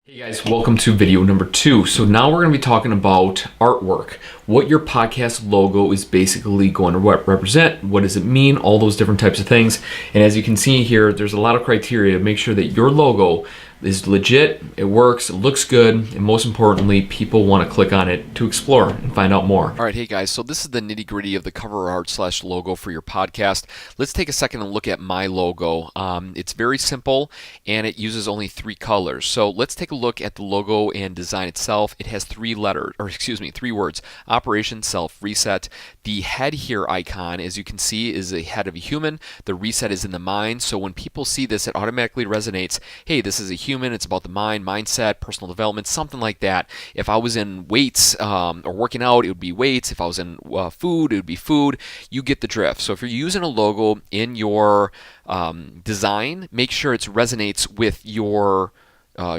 Hey guys, welcome to video number 2. So now we're going to be talking about artwork, what your podcast logo is basically going to represent, what does it mean, all those different types of things. And as you can see here, there's a lot of criteria to make sure that your logo is legit, it works, it looks good, and most importantly, people want to click on it to explore and find out more. All right, hey guys, so this is the nitty gritty of the cover art slash logo for your podcast. Let's take a second and look at my logo. It's very simple and it uses only 3 colors. So let's take a look at the logo and design itself. It has 3 words: operation, self, reset. The head here icon, as you can see, is the head of a human. The reset is in the mind. So when people see this, it automatically resonates. Hey, this is a human. It's about the mind, mindset, personal development, something like that. If I was in weights or working out, it would be weights. If I was in food, it would be food. You get the drift. So if you're using a logo in your design, make sure it resonates with your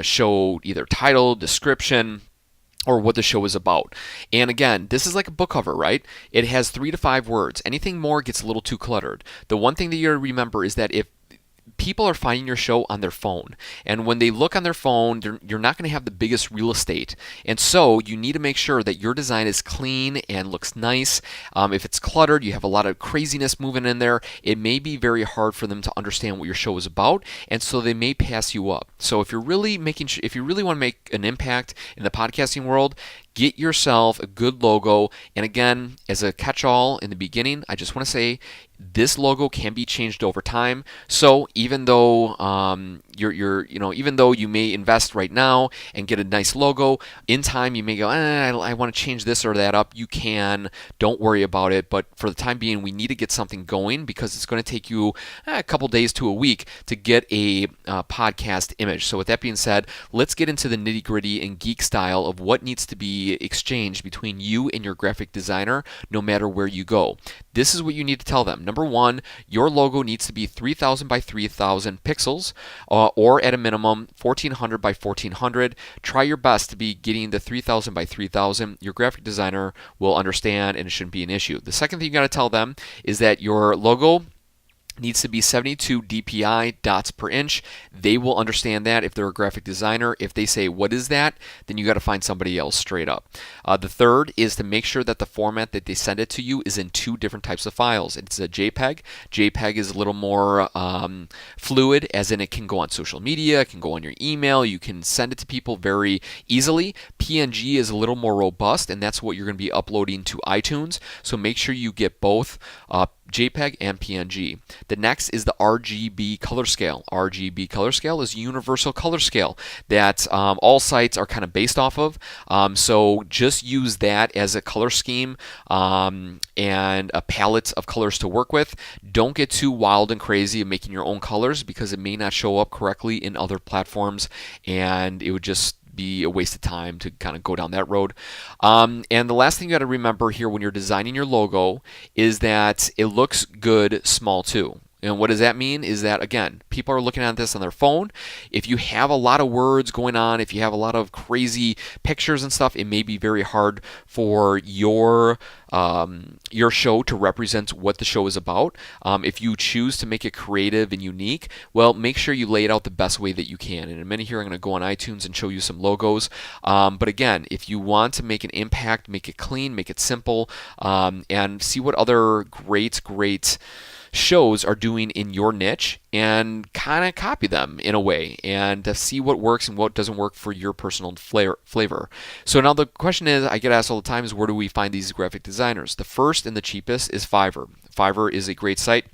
show, either title, description, or what the show is about. And again, this is like a book cover, right? It has 3 to 5 words. Anything more gets a little too cluttered. The one thing that you gotta remember is that if people are finding your show on their phone, and when they look on their phone, you're not going to have the biggest real estate, and so you need to make sure that your design is clean and looks nice. If it's cluttered, you have a lot of craziness moving in there, it may be very hard for them to understand what your show is about, and so they may pass you up. So if you really want to make an impact in the podcasting world, get yourself a good logo. And again, as a catch-all in the beginning, I just want to say this logo can be changed over time. So even though even though you may invest right now and get a nice logo, in time you may go, I want to change this or that up. You can. Don't worry about it. But for the time being, we need to get something going because it's going to take you a couple days to a week to get a podcast image. So with that being said, let's get into the nitty-gritty and geek style of what needs to be exchanged between you and your graphic designer no matter where you go. This is what you need to tell them. Number 1, your logo needs to be 3000 by 3000 pixels or at a minimum 1400 by 1400. Try your best to be getting the 3000 by 3000. Your graphic designer will understand and it shouldn't be an issue. The second thing you got to tell them is that your logo needs to be 72 dpi dots per inch. They will understand that if they're a graphic designer. If they say, what is that? Then you got to find somebody else straight up. The third is to make sure that the format that they send it to you is in 2 different types of files. It's a JPEG. JPEG is a little more fluid, as in it can go on social media, it can go on your email, you can send it to people very easily. PNG is a little more robust, and that's what you're going to be uploading to iTunes. So make sure you get both JPEG and PNG. The next is the RGB color scale. RGB color scale is a universal color scale that all sites are kind of based off of. So just use that as a color scheme and a palette of colors to work with. Don't get too wild and crazy of making your own colors because it may not show up correctly in other platforms, and it would just be a waste of time to kind of go down that road. And the last thing you got to remember here when you're designing your logo is that it looks good small too. And what does that mean is that, again, people are looking at this on their phone. If you have a lot of words going on, if you have a lot of crazy pictures and stuff, it may be very hard for your show to represent what the show is about. If you choose to make it creative and unique, well, make sure you lay it out the best way that you can. And in a minute here, I'm going to go on iTunes and show you some logos. But again, if you want to make an impact, make it clean, make it simple, and see what other great shows are doing in your niche and kind of copy them in a way and to see what works and what doesn't work for your personal flavor. So now the question is, I get asked all the time, is where do we find these graphic designers? The first and the cheapest is Fiverr. Fiverr is a great site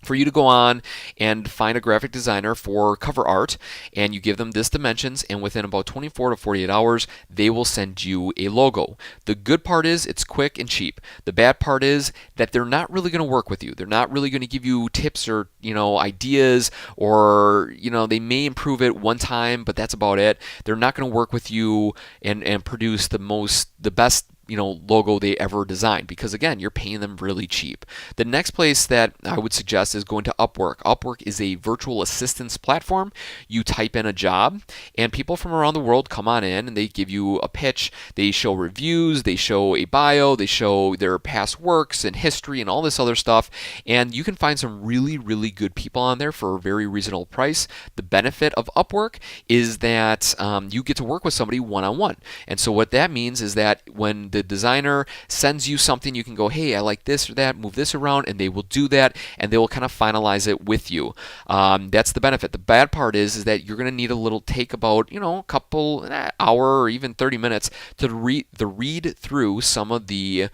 for you to go on and find a graphic designer for cover art, and you give them this dimensions, and within about 24 to 48 hours they will send you a logo. The good part is it's quick and cheap. The bad part is that they're not really going to work with you. They're not really going to give you tips or ideas, or they may improve it one time, but that's about it. They're not going to work with you and produce the best logo they ever designed, because again, you're paying them really cheap. The next place that I would suggest is going to Upwork. Upwork is a virtual assistance platform. You type in a job, and people from around the world come on in and they give you a pitch. They show reviews, they show a bio, they show their past works and history and all this other stuff, and you can find some really, really good people on there for a very reasonable price. The benefit of Upwork is that you get to work with somebody one-on-one. And so what that means is that when the designer sends you something, you can go, hey, I like this or that, move this around, and they will do that, and they will kind of finalize it with you. That's the benefit. The bad part is that you're going to need take about a couple hour or even 30 minutes to read through some of the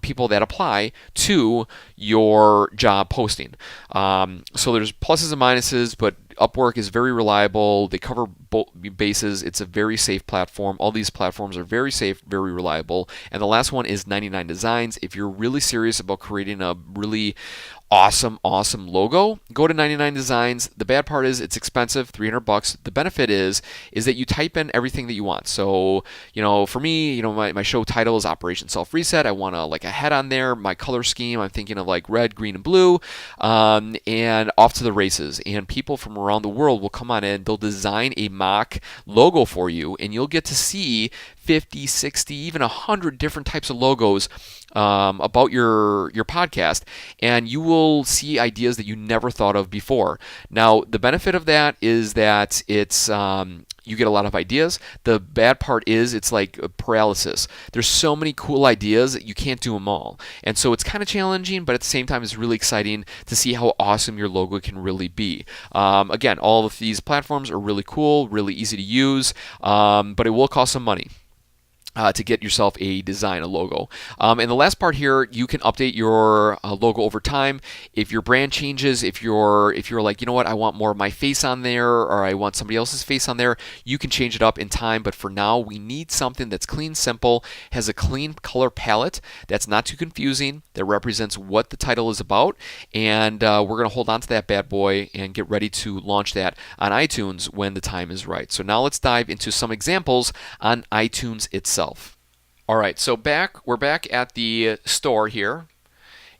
people that apply to your job posting. So there's pluses and minuses, but Upwork is very reliable. They cover both bases. It's a very safe platform. All these platforms are very safe, very reliable. And the last one is 99 Designs. If you're really serious about creating a really awesome logo, go to 99 Designs. The bad part is it's expensive, $300. The benefit is that you type in everything that you want. So, for me, my show title is Operation Self Reset. I want a head on there. My color scheme, I'm thinking of red, green, and blue, and off to the races. And people from around the world will come on in. They'll design a mock logo for you, and you'll get to see 50, 60, even 100 different types of logos about your podcast, and you will see ideas that you never thought of before. Now, the benefit of that is that it's you get a lot of ideas. The bad part is it's like paralysis. There's so many cool ideas that you can't do them all. And so it's kind of challenging, but at the same time, it's really exciting to see how awesome your logo can really be. Again, all of these platforms are really cool, really easy to use, but it will cost some money to get yourself a design, a logo. And the last part here, you can update your logo over time. If your brand changes, if you're like, I want more of my face on there, or I want somebody else's face on there, you can change it up in time. But for now, we need something that's clean, simple, has a clean color palette that's not too confusing, that represents what the title is about. And we're going to hold on to that bad boy and get ready to launch that on iTunes when the time is right. So now let's dive into some examples on iTunes itself. All right, so we're back at the store here,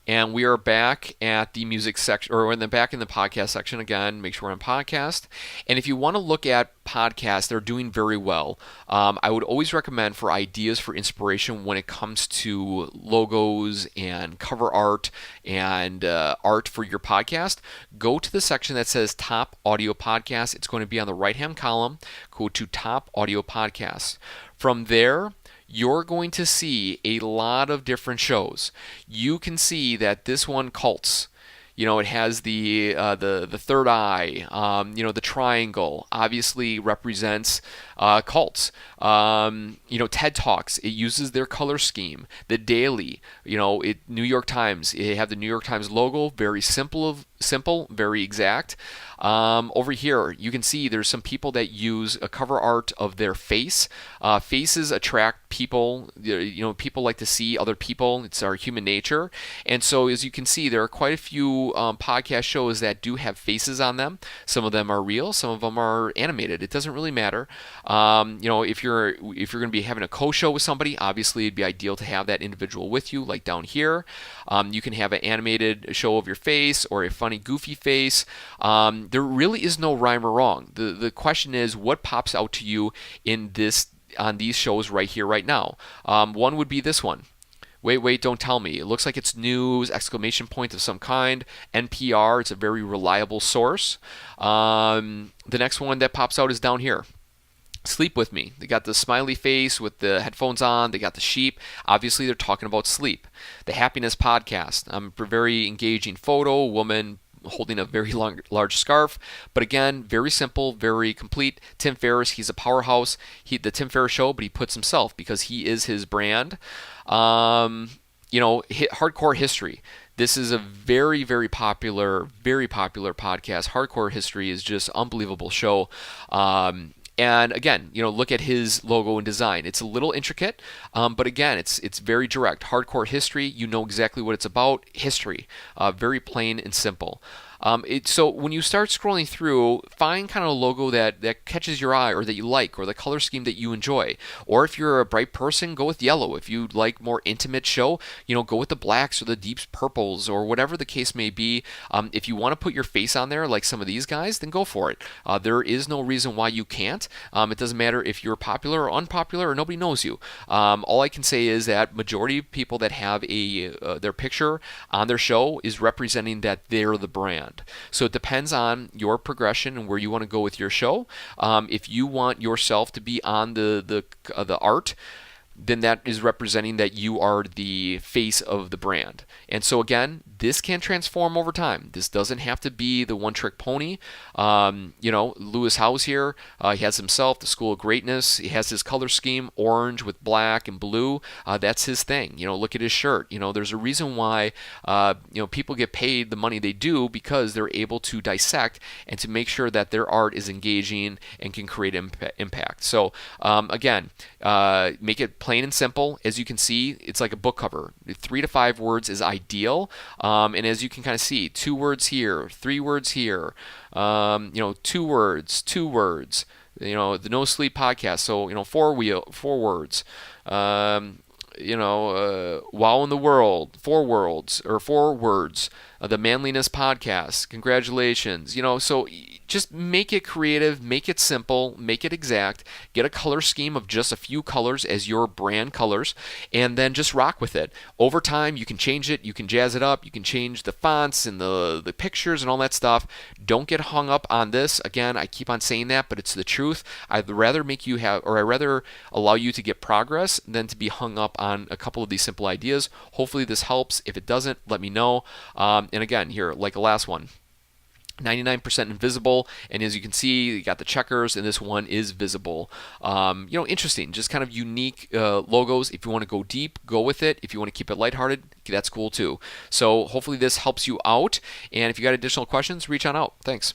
and we are back at the music section, or back in the podcast section again. Make sure we're on podcast. And if you want to look at podcasts, they're doing very well. I would always recommend for ideas for inspiration when it comes to logos and cover art and art for your podcast, go to the section that says Top Audio Podcasts. It's going to be on the right-hand column. Go to Top Audio Podcasts. From there, you're going to see a lot of different shows. You can see that this one, Cults, it has the third eye, the triangle obviously represents cults. TED Talks, it uses their color scheme. The Daily, New York Times, they have the New York Times logo, very simple, very exact. Over here, you can see there's some people that use a cover art of their face. Faces attract people. People like to see other people. It's our human nature. And so, as you can see, there are quite a few podcast shows that do have faces on them. Some of them are real. Some of them are animated. It doesn't really matter. If you're going to be having a co-show with somebody, obviously it'd be ideal to have that individual with you, like down here. You can have an animated show of your face or a funny, goofy face. There really is no rhyme or wrong. The question is, what pops out to you on these shows right here, right now? One would be this one. Wait, don't tell me. It looks like it's news, exclamation point of some kind. NPR, it's a very reliable source. The next one that pops out is down here. Sleep With Me. They got the smiley face with the headphones on. They got the sheep. Obviously, they're talking about sleep. The Happiness Podcast. Very engaging photo. Woman holding a very large scarf. But again, very simple, very complete. Tim Ferriss, he's a powerhouse. The Tim Ferriss Show, but he puts himself because he is his brand. Hardcore History. This is a very, very popular podcast. Hardcore History is just unbelievable show. And again, look at his logo and design. It's a little intricate, but again, it's very direct. Hardcore History, you know exactly what it's about. History, very plain and simple. So when you start scrolling through, find kind of a logo that catches your eye or that you like, or the color scheme that you enjoy. Or if you're a bright person, go with yellow. If you like more intimate show, go with the blacks or the deep purples or whatever the case may be. If you want to put your face on there like some of these guys, then go for it. There is no reason why you can't. It doesn't matter if you're popular or unpopular or nobody knows you. All I can say is that majority of people that have their picture on their show is representing that they're the brand. So it depends on your progression and where you want to go with your show. If you want yourself to be on the art, then that is representing that you are the face of the brand. And so again, this can transform over time. This doesn't have to be the one-trick pony. Lewis Howes here, he has himself, the School of Greatness. He has his color scheme, orange with black and blue. That's his thing. Look at his shirt. There's a reason why people get paid the money they do, because they're able to dissect and to make sure that their art is engaging and can create impact. So again, make it plain and simple. As you can see, it's like a book cover. 3 to 5 words is ideal. And as you can kind of see, 2 words here, 3 words here, 2 words, 2 words. The No Sleep Podcast. So 4 words. Wow in the World, 4 words or 4 words. The Manliness Podcast. Congratulations. So just make it creative, make it simple, make it exact. Get a color scheme of just a few colors as your brand colors, and then just rock with it. Over time, you can change it, you can jazz it up, you can change the fonts and the pictures and all that stuff. Don't get hung up on this. Again, I keep on saying that, but it's the truth. I'd rather I'd rather allow you to get progress than to be hung up on a couple of these simple ideas. Hopefully this helps. If it doesn't, let me know. And again, here, like the last one, 99% invisible, and as you can see, you got the checkers, and this one is visible. Interesting, just kind of unique logos. If you want to go deep, go with it. If you want to keep it lighthearted, that's cool too. So hopefully this helps you out, and if you got additional questions, reach on out. Thanks.